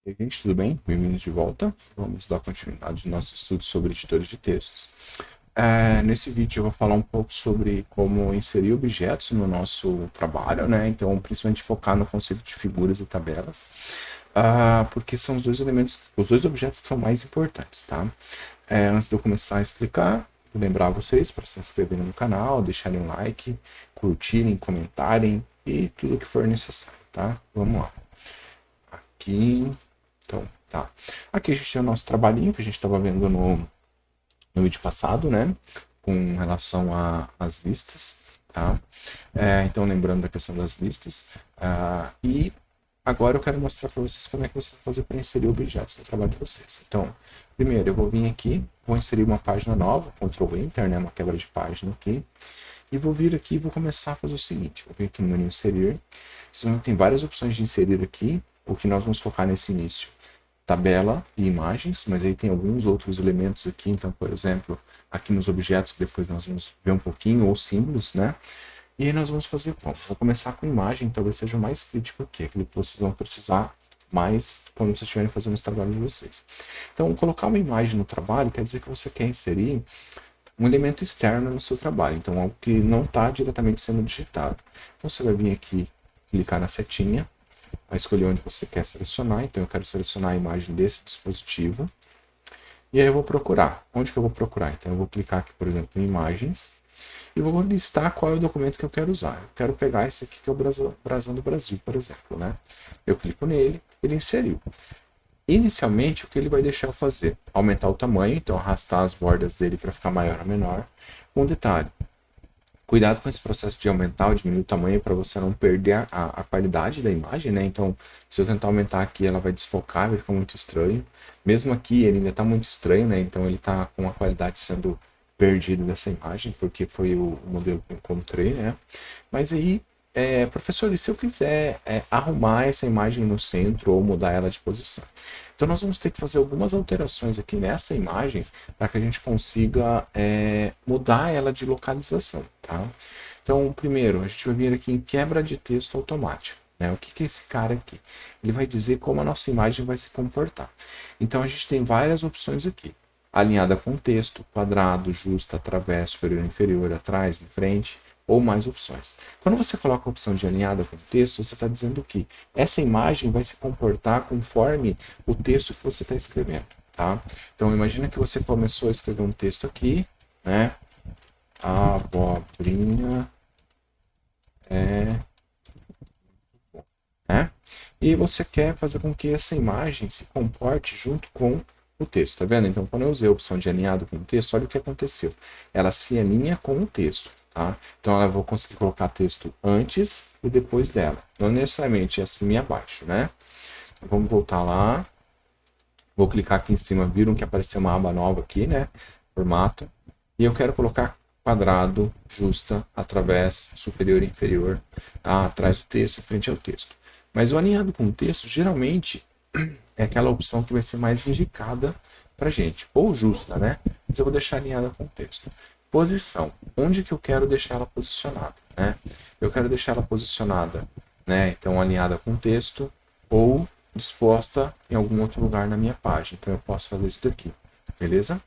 E aí, gente, tudo bem? Bem-vindos de volta. Vamos dar continuidade ao nosso estudo sobre editores de textos. Nesse vídeo eu vou falar um pouco sobre como inserir objetos no nosso trabalho, né? Então, principalmente focar no conceito de figuras e tabelas, porque são os dois elementos, os dois objetos que são mais importantes, tá? Antes de eu começar a explicar, vou lembrar vocês para se inscreverem no canal, deixarem um like, curtirem, comentarem e tudo o que for necessário, tá? Vamos lá. Aqui. Então, tá. Aqui a gente tem o nosso trabalhinho que a gente estava vendo no vídeo passado, né? Com relação às listas, tá? Então, lembrando da questão das listas. E agora eu quero mostrar para vocês como é que vocês vão fazer para inserir objetos no trabalho de vocês. Então, primeiro eu vou vir aqui, vou inserir uma página nova, Ctrl Enter, né? Uma quebra de página aqui. E vou vir aqui e vou começar a fazer o seguinte. Vou vir aqui no menu inserir. Vocês vão ter várias opções de inserir aqui. O que nós vamos focar nesse início? Tabela e imagens, mas aí tem alguns outros elementos aqui, então, por exemplo, aqui nos objetos, que depois nós vamos ver um pouquinho, ou símbolos, né? E aí nós vamos fazer, bom, vou começar com imagem, talvez seja o mais crítico aqui, aquele que vocês vão precisar mais quando vocês estiverem fazendo os trabalhos de vocês. Então, colocar uma imagem no trabalho quer dizer que você quer inserir um elemento externo no seu trabalho, então algo que não está diretamente sendo digitado. Então, você vai vir aqui, clicar na setinha, vai escolher onde você quer selecionar. Então eu quero selecionar a imagem desse dispositivo. E aí eu vou procurar. Onde que eu vou procurar? Então eu vou clicar aqui, por exemplo, em imagens. E vou listar qual é o documento que eu quero usar. Eu quero pegar esse aqui que é o Brasão do Brasil, por exemplo, né? Eu clico nele, ele inseriu. Inicialmente, o que ele vai deixar eu fazer? Aumentar o tamanho, então arrastar as bordas dele para ficar maior ou menor. Um detalhe, cuidado com esse processo de aumentar ou diminuir o tamanho para você não perder a qualidade da imagem, né? Então, se eu tentar aumentar aqui, ela vai desfocar, vai ficar muito estranho. Mesmo aqui, ele ainda está muito estranho, né? Então, ele está com a qualidade sendo perdida dessa imagem, porque foi o modelo que eu encontrei, né? Mas aí, professor, e se eu quiser arrumar essa imagem no centro ou mudar ela de posição? Então nós vamos ter que fazer algumas alterações aqui nessa imagem para que a gente consiga mudar ela de localização, tá? Então, primeiro, a gente vai vir aqui em quebra de texto automática. Né? O que é esse cara aqui? Ele vai dizer como a nossa imagem vai se comportar. Então a gente tem várias opções aqui. Alinhada com texto, quadrado, justa, através, superior, inferior, atrás, em frente, ou mais opções. Quando você coloca a opção de alinhada com texto, você está dizendo que essa imagem vai se comportar conforme o texto que você está escrevendo, tá? Então, imagina que você começou a escrever um texto aqui, né? A abobrinha é... né? E você quer fazer com que essa imagem se comporte junto com o texto, tá vendo? Então, quando eu usei a opção de alinhado com o texto, olha o que aconteceu. Ela se alinha com o texto, tá? Então, eu vou conseguir colocar texto antes e depois dela. Não necessariamente acima e abaixo, né? Vamos voltar lá. Vou clicar aqui em cima, viram que apareceu uma aba nova aqui, né? Formato. E eu quero colocar quadrado, justa, através, superior e inferior, tá? Atrás do texto, em frente ao texto. Mas o alinhado com o texto, geralmente, é aquela opção que vai ser mais indicada para gente, ou justa, né? Mas eu vou deixar alinhada com o texto. Posição, onde que eu quero deixar ela posicionada, né? Eu quero deixar ela posicionada, né? Então alinhada com o texto ou disposta em algum outro lugar na minha página. Então eu posso fazer isso daqui, beleza?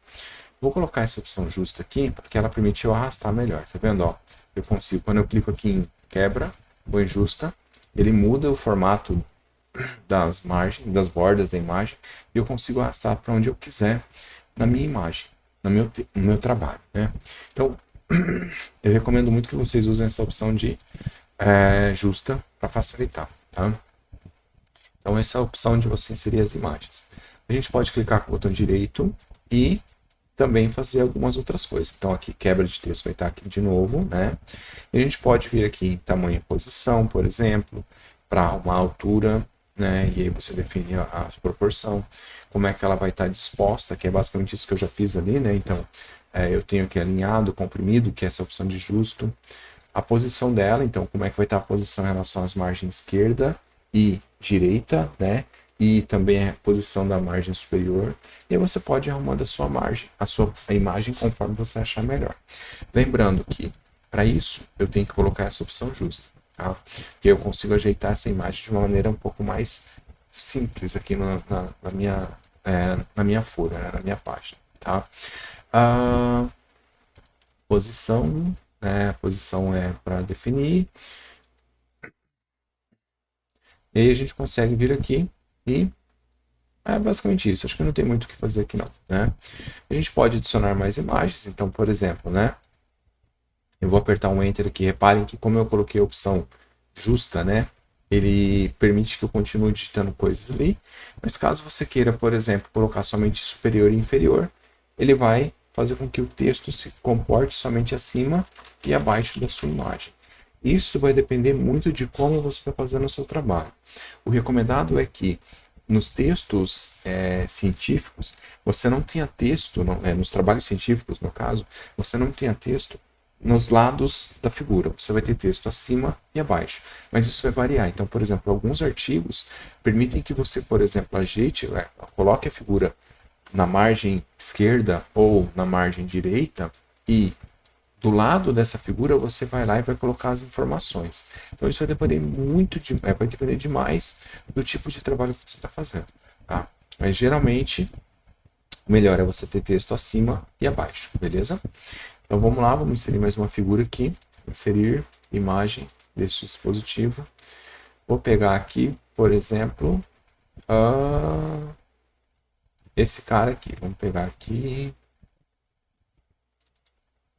Vou colocar essa opção justa aqui porque ela permite eu arrastar melhor, tá vendo? Ó, eu consigo, quando eu clico aqui em quebra ou em justa, ele muda o formato das margens, das bordas da imagem, e eu consigo arrastar para onde eu quiser na minha imagem, no meu trabalho, né? Então, eu recomendo muito que vocês usem essa opção de justa para facilitar, tá? Então, essa é a opção de você inserir as imagens. A gente pode clicar com o botão direito e também fazer algumas outras coisas. Então, aqui, quebra de texto vai estar aqui de novo, né? E a gente pode vir aqui em tamanho e posição, por exemplo, para arrumar a altura, né? E aí você define a proporção, como é que ela vai estar disposta, que é basicamente isso que eu já fiz ali, né? Então, eu tenho aqui alinhado, comprimido, que é essa opção de justo. A posição dela, então, como é que vai estar a posição em relação às margens esquerda e direita, né? E também a posição da margem superior. E aí você pode ir arrumando a sua margem, a imagem conforme você achar melhor. Lembrando que, para isso, eu tenho que colocar essa opção justa, tá? Porque eu consigo ajeitar essa imagem de uma maneira um pouco mais simples aqui na minha folha, né, na minha página, tá? A posição, né? A posição é para definir. E aí a gente consegue vir aqui e é basicamente isso. Acho que não tem muito o que fazer aqui não, né? A gente pode adicionar mais imagens. Então, por exemplo, né? Eu vou apertar um Enter aqui. Reparem que como eu coloquei a opção justa, né? Ele permite que eu continue digitando coisas ali. Mas caso você queira, por exemplo, colocar somente superior e inferior, ele vai fazer com que o texto se comporte somente acima e abaixo da sua imagem. Isso vai depender muito de como você está fazendo o seu trabalho. O recomendado é que nos textos científicos, você não tenha texto, nos trabalhos científicos, no caso, você não tenha texto nos lados da figura. Você vai ter texto acima e abaixo. Mas isso vai variar. Então, por exemplo, alguns artigos permitem que você, por exemplo, coloque a figura na margem esquerda ou na margem direita e do lado dessa figura você vai lá e vai colocar as informações. Então isso vai depender vai depender demais do tipo de trabalho que você está fazendo, tá? Mas geralmente o melhor é você ter texto acima e abaixo, beleza? Então vamos lá, vamos inserir mais uma figura aqui, inserir imagem desse dispositivo. Vou pegar aqui, por exemplo, esse cara aqui. Vamos pegar aqui,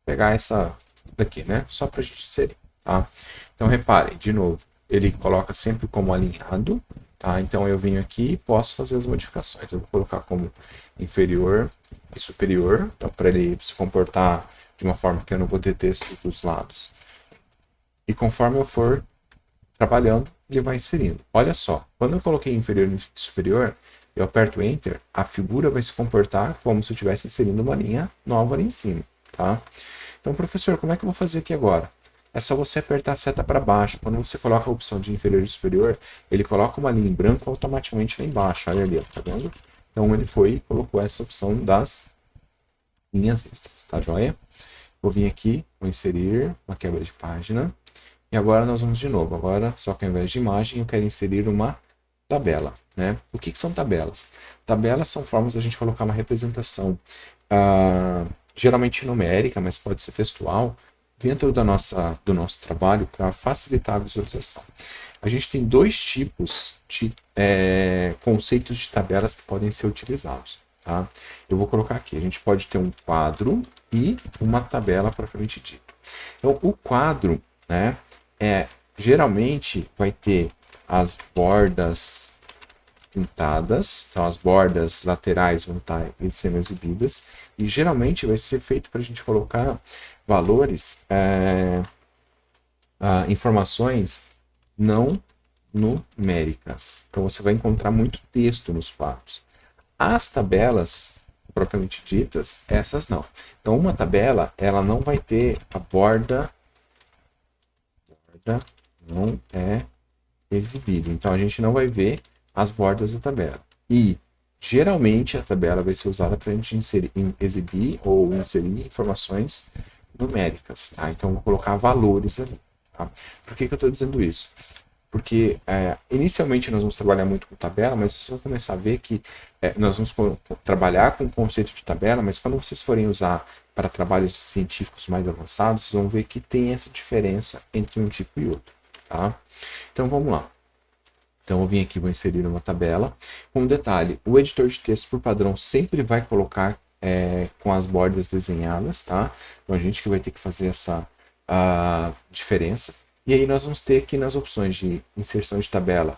pegar essa daqui, né? Só para a gente inserir, tá? Então reparem, de novo, ele coloca sempre como alinhado, tá? Então eu venho aqui e posso fazer as modificações. Eu vou colocar como inferior e superior, então para ele se comportar de uma forma que eu não vou ter texto dos lados. E conforme eu for trabalhando, ele vai inserindo. Olha só, quando eu coloquei inferior e superior, eu aperto Enter, a figura vai se comportar como se eu estivesse inserindo uma linha nova ali em cima, tá? Então, professor, como é que eu vou fazer aqui agora? É só você apertar a seta para baixo. Quando você coloca a opção de inferior e superior, ele coloca uma linha em branco automaticamente lá embaixo. Olha ali, tá vendo? Então, ele foi e colocou essa opção das linhas extras, tá joia? Vou vir aqui, vou inserir uma quebra de página. E agora nós vamos de novo. Agora, só que ao invés de imagem, eu quero inserir uma tabela, né? O que são tabelas? Tabelas são formas da gente colocar uma representação, geralmente numérica, mas pode ser textual, dentro do nosso trabalho para facilitar a visualização. A gente tem dois tipos de conceitos de tabelas que podem ser utilizados. Tá? Eu vou colocar aqui, a gente pode ter um quadro e uma tabela propriamente dito. Então, o quadro, né, geralmente vai ter as bordas pintadas, então as bordas laterais vão estar sendo exibidas, e geralmente vai ser feito para a gente colocar valores, informações não numéricas. Então você vai encontrar muito texto nos quadros. As tabelas propriamente ditas, essas não. Então uma tabela, ela não vai ter a borda não é exibida. Então a gente não vai ver as bordas da tabela. E geralmente a tabela vai ser usada para a gente exibir ou inserir informações numéricas. Tá? Então vou colocar valores ali. Tá? Por que eu estou dizendo isso? Porque inicialmente nós vamos trabalhar muito com tabela, mas vocês vão começar a ver que nós vamos trabalhar com o conceito de tabela, mas quando vocês forem usar para trabalhos científicos mais avançados, vocês vão ver que tem essa diferença entre um tipo e outro. Tá? Então vamos lá. Então eu vim aqui, vou inserir uma tabela. Com um detalhe, o editor de texto por padrão sempre vai colocar com as bordas desenhadas, tá? Então a gente que vai ter que fazer essa diferença. E aí nós vamos ter aqui nas opções de inserção de tabela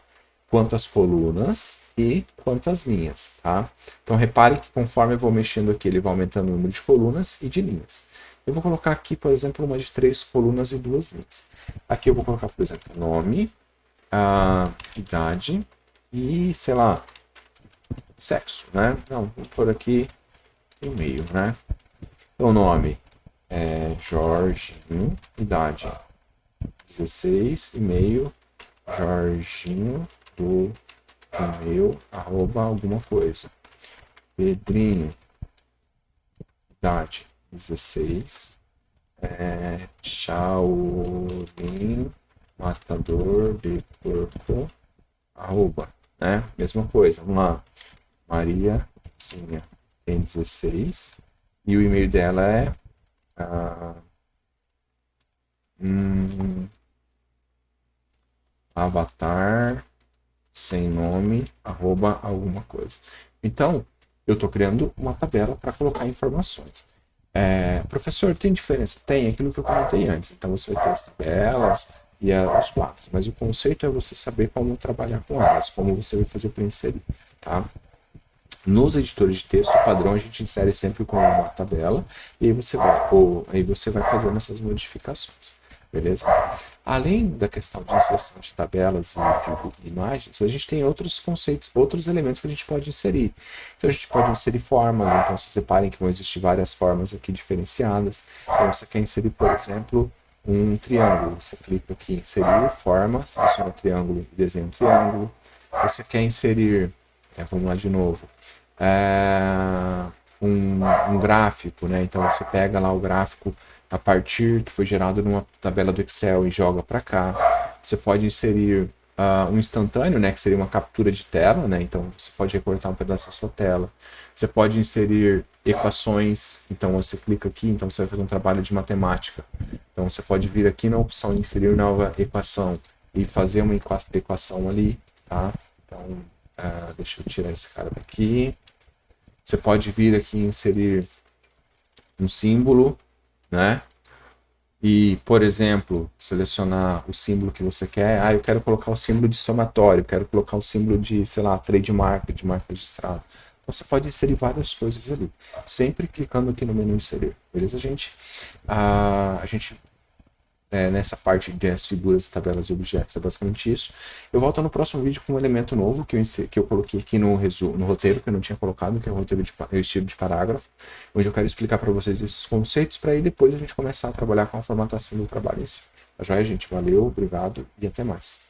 quantas colunas e quantas linhas, tá? Então repare que conforme eu vou mexendo aqui, ele vai aumentando o número de colunas e de linhas. Eu vou colocar aqui, por exemplo, uma de 3 colunas e 2 linhas. Aqui eu vou colocar, por exemplo, nome, idade e, sei lá, sexo, né? Não, vou pôr aqui e-mail, né? Então, nome é Jorginho, idade 16, e-mail Jorginho do e-mail arroba alguma coisa. Pedrinho, idade 16, Shaolin, matador de porco, arroba. né? Mesma coisa, vamos lá. Mariazinha tem 16 e o e-mail dela é avatar sem nome, arroba alguma coisa. Então, eu estou criando uma tabela para colocar informações. Professor, tem diferença? Tem, aquilo que eu comentei antes. Então, você vai ter as tabelas e os quadros. Mas o conceito é você saber como trabalhar com elas, como você vai fazer para inserir, tá? Nos editores de texto padrão, a gente insere sempre com uma tabela e aí você vai fazendo essas modificações. Beleza? Além da questão de inserção de tabelas e imagens, a gente tem outros conceitos, outros elementos que a gente pode inserir. Então, a gente pode inserir formas. Então, se separem que vão existir várias formas aqui diferenciadas. Então, você quer inserir, por exemplo, um triângulo. Você clica aqui em inserir forma, seleciona o triângulo e desenha um triângulo. Você quer inserir, vamos lá de novo, um gráfico, né? Então você pega lá o gráfico a partir que foi gerado numa tabela do Excel e joga para cá. Você pode inserir um instantâneo, né? Que seria uma captura de tela, né? Então você pode recortar um pedaço da sua tela. Você pode inserir equações. Então você clica aqui, então você vai fazer um trabalho de matemática. Então você pode vir aqui na opção de inserir nova equação e fazer uma equação ali, tá? Então deixa eu tirar esse cara daqui. Você pode vir aqui e inserir um símbolo, né? E, por exemplo, selecionar o símbolo que você quer. Eu quero colocar o símbolo de somatório, quero colocar o símbolo de, sei lá, trademark, de marca registrada. Então, você pode inserir várias coisas ali, sempre clicando aqui no menu inserir, beleza, gente? A gente nessa parte das figuras, tabelas e objetos, é basicamente isso. Eu volto no próximo vídeo com um elemento novo que eu coloquei aqui no roteiro, que eu não tinha colocado, que é o roteiro o estilo de parágrafo, onde eu quero explicar para vocês esses conceitos, para aí depois a gente começar a trabalhar com a formatação do trabalho em si. Tá joia, gente? Valeu, obrigado e até mais.